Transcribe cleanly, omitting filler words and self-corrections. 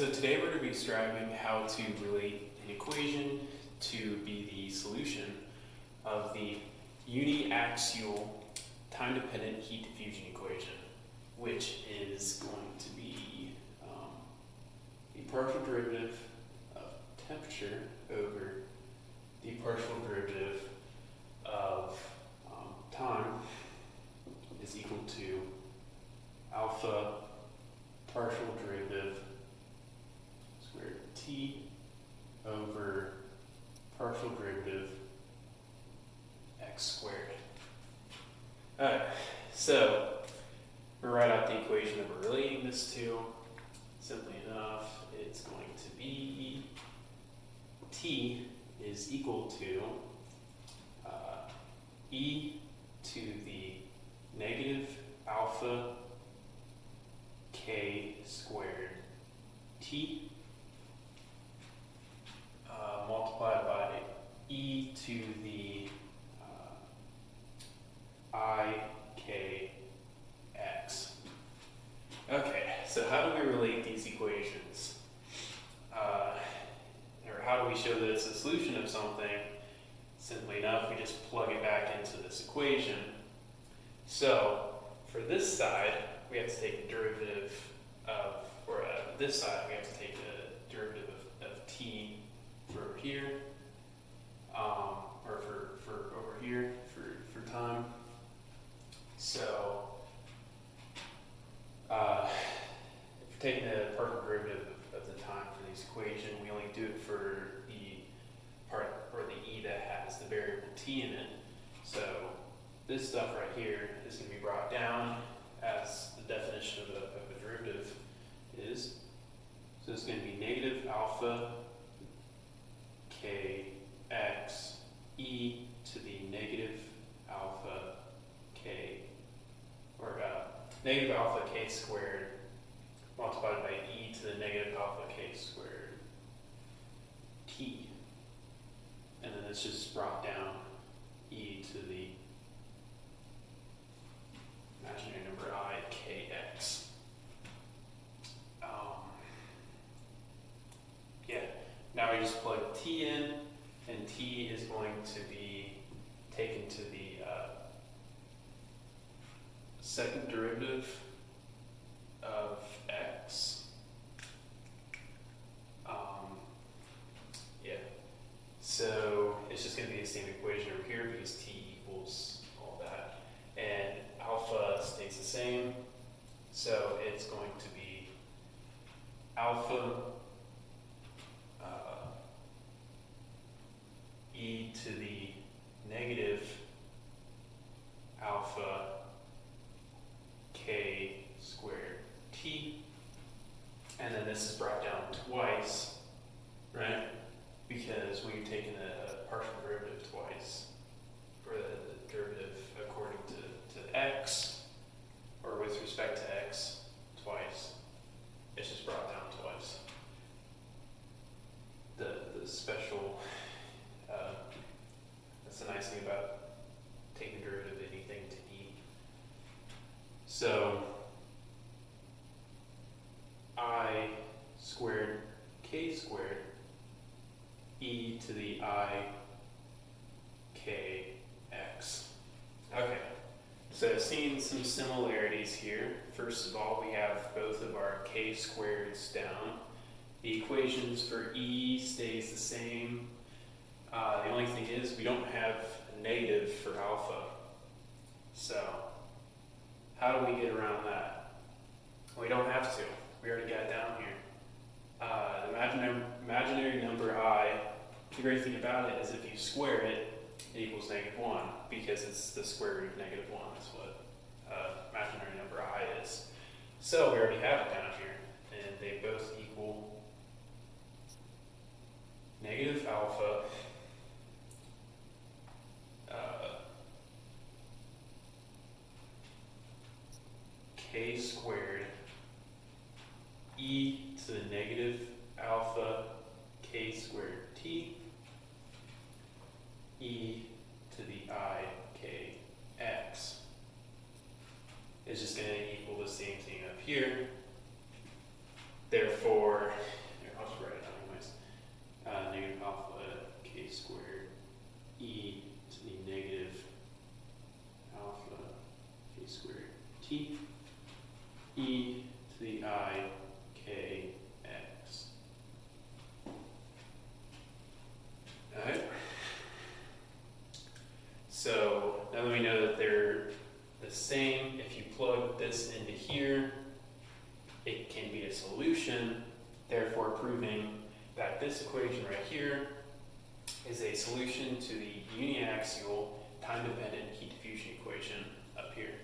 So today we're going to be describing how to relate an equation to be the solution of the uniaxial time-dependent heat diffusion equation, which is going to be the partial derivative of temperature over the partial derivative of time is equal to alpha partial derivative squared t over partial derivative x squared. Alright, so we'll write out the equation that we're relating this to. Simply enough, it's going to be t is equal to e to the negative alpha k squared t multiplied by e to the I k x. Okay, so how do we relate these equations? Or how do we show that it's a solution of something? Simply enough, we just plug it back into this equation. So for this side, we have to take the derivative of, or this side, we have to take the derivative of t for over here, or for over here for time. So if we're taking the partial derivative of the time for this equation, we only do it for the part, or the e that has the variable t in it. So this stuff right here is going to be brought down as the definition of a derivative is. So it's going to be negative alpha k x e to the negative alpha k, or negative alpha k squared multiplied by e to the negative alpha k squared t. And then it's just brought down e to the imaginary number I kx. Now we just plug t in, and t is going to be taken to the second derivative of x. So it's just going to be the same equation over here because t equals all that. And alpha stays the same. So it's going to be alpha e to the negative alpha k squared t. And then this is brought down twice, right? Because we've taken a partial derivative twice, or the derivative according to x, or with respect to x, twice. It's just brought down twice. The special, that's the nice thing about taking the derivative of anything to e. So I squared k squared e to the I k x. Okay, so seeing some similarities here. First of all, we have both of our k squareds down. The equations for e stays the same. The only thing is we don't have a negative for alpha. So how do we get around that? We don't have to. We already got it down here. The imaginary number I, the great thing about it is if you square it, it equals -1 because it's the square root of -1. That's what imaginary number I is. So we already have it down here, and they both equal negative alpha k squared e to the negative alpha k squared t e to the I k x. It's just going to equal the same thing up here. Therefore, here, I'll just write it out anyways. Negative alpha k squared e to the negative alpha k squared t e to the I k x. Alright. So now that we know that they're the same, if you plug this into here, it can be a solution, therefore proving that this equation right here is a solution to the uniaxial time-dependent heat diffusion equation up here.